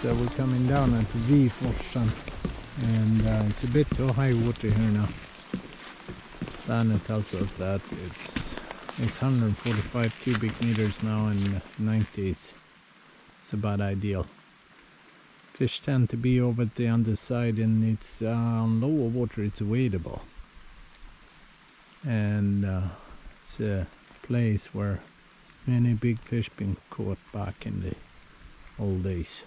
that we're coming down at Viforsen, and it's a bit too high water here now. Danny tells us that it's 145 cubic meters now, and 90s. It's about ideal. Fish tend to be over at the underside, and it's on lower water it's wadable, and it's a place where many big fish been caught back in the old days.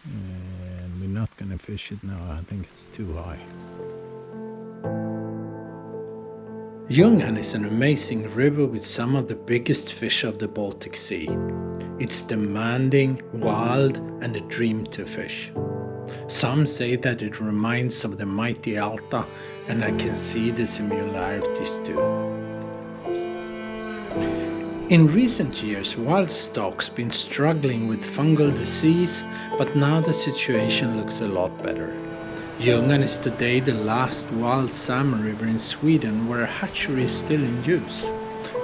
And we're not gonna fish it now, I think it's too high. Ljungan is an amazing river with some of the biggest fish of the Baltic Sea. It's demanding, wild, and a dream to fish. Some say that it reminds of the mighty Alta, and I can see the similarities too. In recent years, wild stock's been struggling with fungal disease, but now the situation looks a lot better. Ljungan is today the last wild salmon river in Sweden where a hatchery is still in use.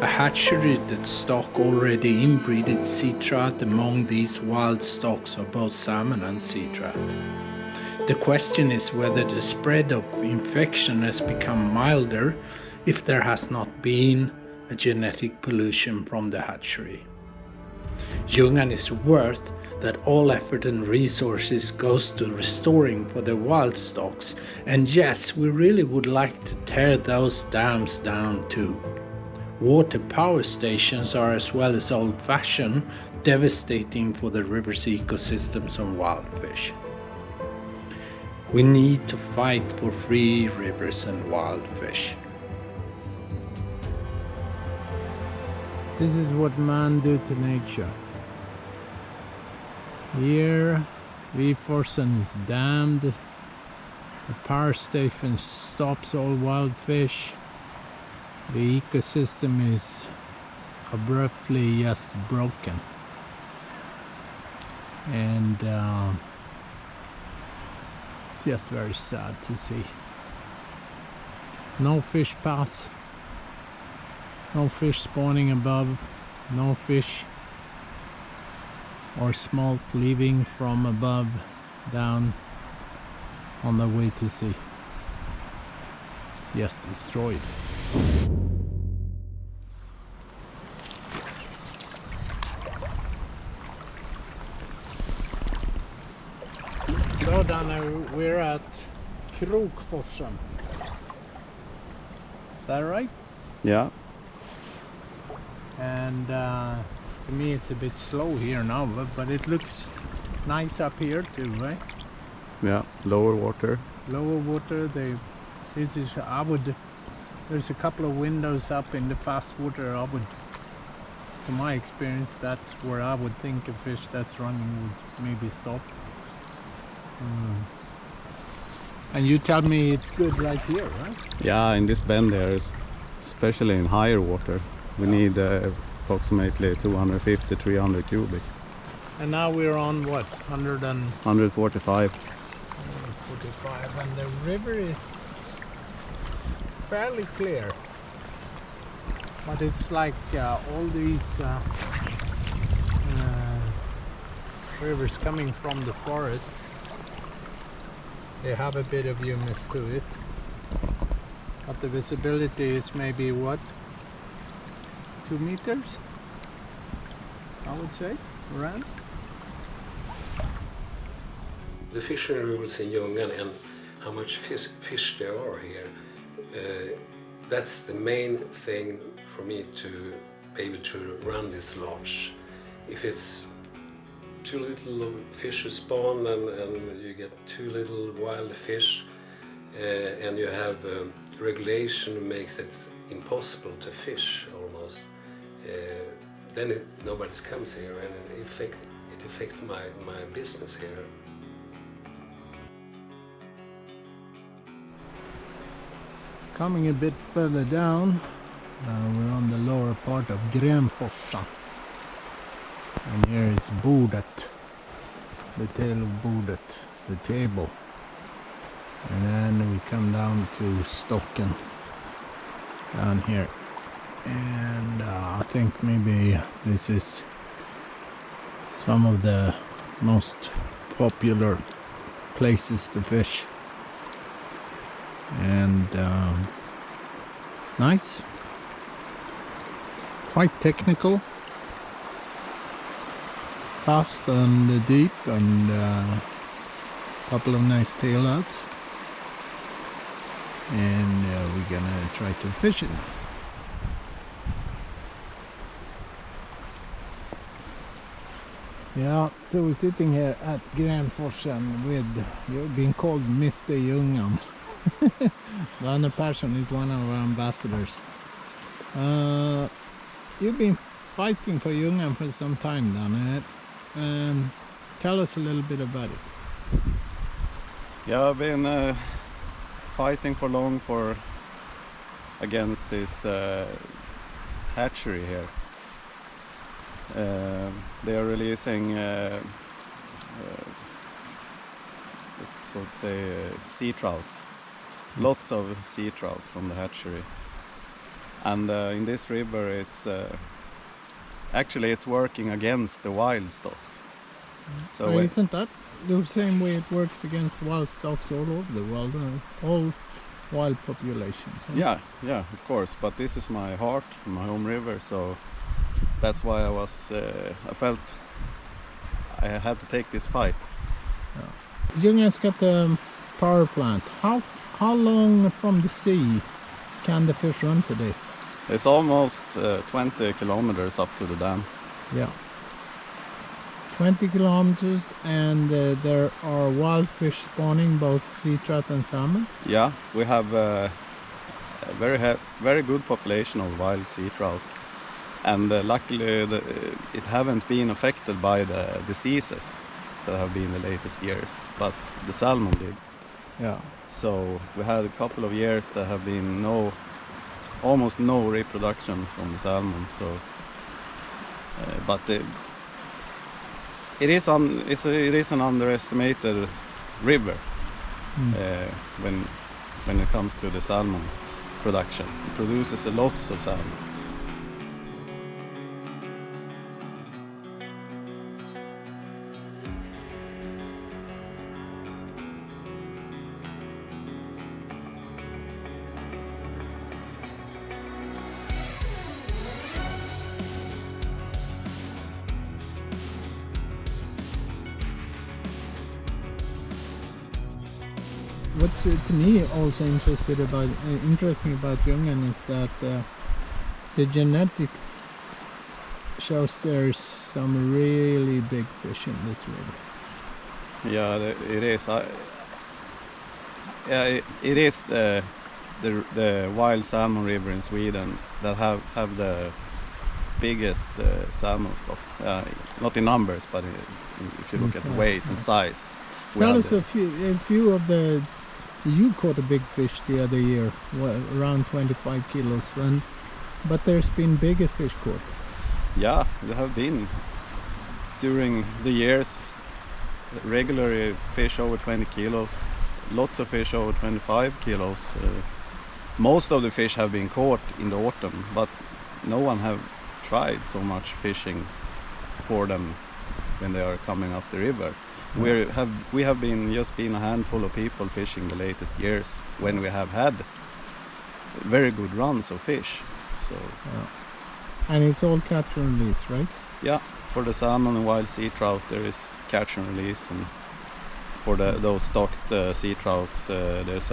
A hatchery that stock already inbreeded sea trout among these wild stocks of both salmon and sea trout. The question is whether the spread of infection has become milder if there has not been a genetic pollution from the hatchery. Ljungan is worth that all effort and resources goes to restoring for the wild stocks, and yes, we really would like to tear those dams down too. Water power stations are, as well as old-fashioned, devastating for the river's ecosystems and wild fish. We need to fight for free rivers and wild fish. This is what man do to nature. Here, Viforsen is dammed. The power station stops all wild fish. The ecosystem is abruptly just broken. And it's just very sad to see. No fish pass. No fish spawning above, no fish or smolt leaving from above down on the way to sea. It's just destroyed. So then we're at Krokforsen. Is that right? Yeah. And to me it's a bit slow here now, but it looks nice up here too, right? Yeah, lower water. Lower water. There's a couple of windows up in the fast water. To my experience, that's where I would think a fish that's running would maybe stop. And you tell me it's good right here, right? Yeah, in this bend there, especially in higher water. We need approximately 250-300 cubics. And now we're on what? 145. 145, and the river is fairly clear. But it's like all these rivers coming from the forest. They have a bit of humus to it. But the visibility is maybe what? 2 meters, I would say, around. The fishing rules in Ljungan and how much fish there are here, that's the main thing for me to be able to run this lodge. If it's too little fish to spawn and you get too little wild fish, and you have regulation makes it impossible to fish almost, then nobody comes here, and it affects my business here. Coming a bit further down, we're on the lower part of Grenforsen, and here is bordet, the tail of bordet, the table, and then we come down to Stocken down here. And I think maybe this is some of the most popular places to fish, and nice, quite technical, fast and deep, and a couple of nice tailouts, and we're gonna try to fish it. Yeah, so we're sitting here at Gränforsen with, you've been called Mr. Ljungan. Danne Persson is one of our ambassadors. You've been fighting for Ljungan for some time, Danne. Tell us a little bit about it. Yeah, I've been fighting for long against this hatchery here. They are releasing so to say sea trouts, lots of sea trouts from the hatchery, and in this river it's actually it's working against the wild stocks. So isn't that the same way it works against wild stocks all over the world, all wild populations? Huh? yeah, of course, but this is my heart, my home river, so that's why I felt I had to take this fight. Ljungan's got a power plant. How long from the sea can the fish run today? It's almost 20 kilometers up to the dam. Yeah, 20 kilometers, and there are wild fish spawning, both sea trout and salmon. Yeah, we have a very good population of wild sea trout. And luckily it haven't been affected by the diseases that have been the latest years, but the salmon did. Yeah. So we had a couple of years that have been almost no reproduction from the salmon. So, but it is an underestimated river when it comes to the salmon production. It produces lots of salmon. What's to me also interesting about Ljungan is that the genetics shows there's some really big fish in this river. Yeah, it is. It is the wild salmon river in Sweden that have the biggest salmon stock. Not in numbers, but if you look at the weight and size. Tell us a few of the. You caught a big fish the other year, around 25 kilos, but there's been bigger fish caught. Yeah, there have been during the years regularly fish over 20 kilos, lots of fish over 25 kilos. Most of the fish have been caught in the autumn, but no one have tried so much fishing for them when they are coming up the river. We have been a handful of people fishing the latest years when we have had very good runs of fish. So and it's all catch and release, right? Yeah, for the salmon and wild sea trout there is catch and release, and for those stocked sea trouts there's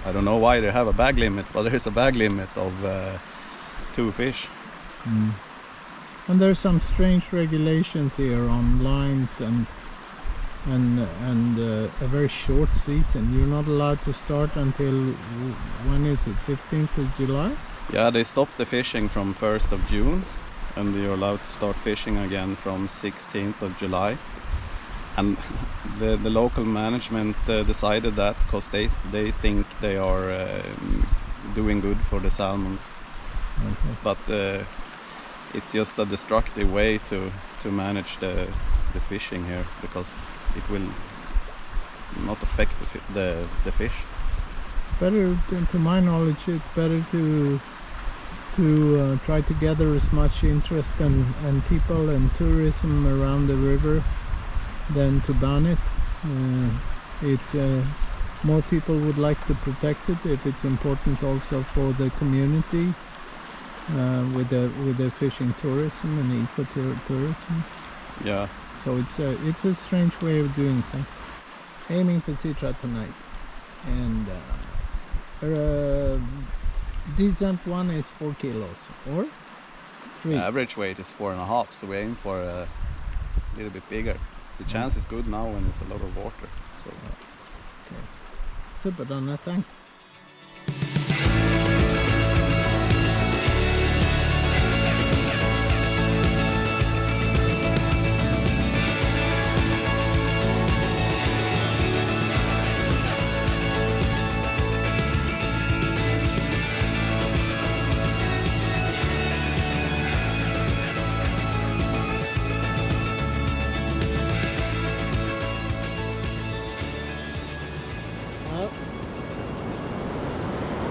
I don't know why they have a bag limit, but there is a bag limit of 2 fish. And there's some strange regulations here on lines and a very short season. You're not allowed to start until, when is it, 15th of July? Yeah, they stopped the fishing from 1st of June, and you're allowed to start fishing again from 16th of July. And the local management decided that because they think they are doing good for the salmons. Okay. But it's just a destructive way to manage the fishing here, because it will not affect the fish. Better, to my knowledge, it's better to to try to gather as much interest and people and tourism around the river than to ban it. It's more people would like to protect it if it's important also for the community with the fishing tourism and ecotourism. Yeah. So it's a strange way of doing things. Aiming for sea trout tonight, and a decent one is 4 kilos or 3. Average weight is 4.5, so we aim for a little bit bigger. The chance is good now when there's a lot of water. So. Okay. Super, Donna, thanks.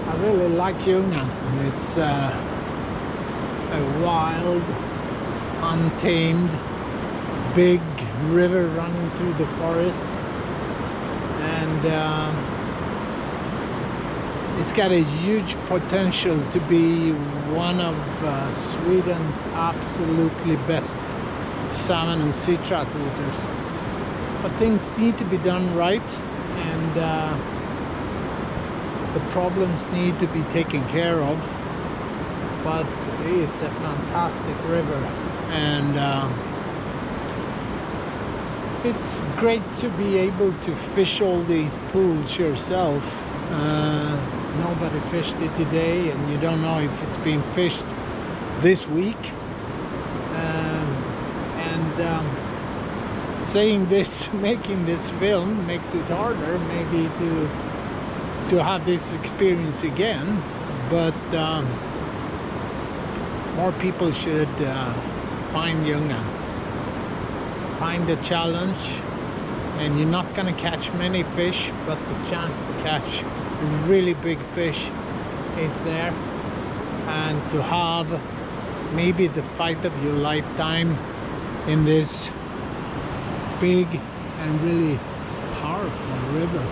I really like Yungan. It's a wild, untamed, big river running through the forest, and it's got a huge potential to be one of Sweden's absolutely best salmon and sea trout waters. But things need to be done right, and the problems need to be taken care of. But it's a fantastic river, and it's great to be able to fish all these pools yourself. Nobody fished it today, and you don't know if it's been fished this week. Saying this, making this film makes it harder maybe to have this experience again, but more people should find Yungan, find the challenge, and you're not going to catch many fish, but the chance to catch really big fish is there, and to have maybe the fight of your lifetime in this big and really powerful river.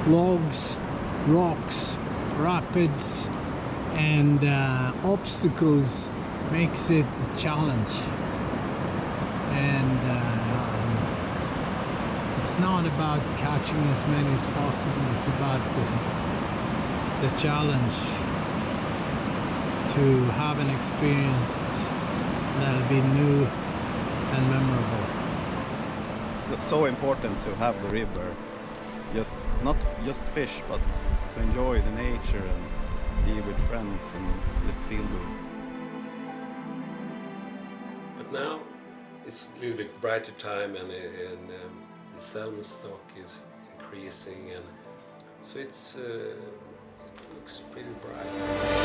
Logs, rocks, rapids, and obstacles makes it a challenge, and it's not about catching as many as possible. It's about the challenge to have an experience that'll be new and memorable. So important to have the river, not just fish, but to enjoy the nature and be with friends and just feel good. But now it's a little bit brighter time, and the salmon stock is increasing, and so it looks pretty bright.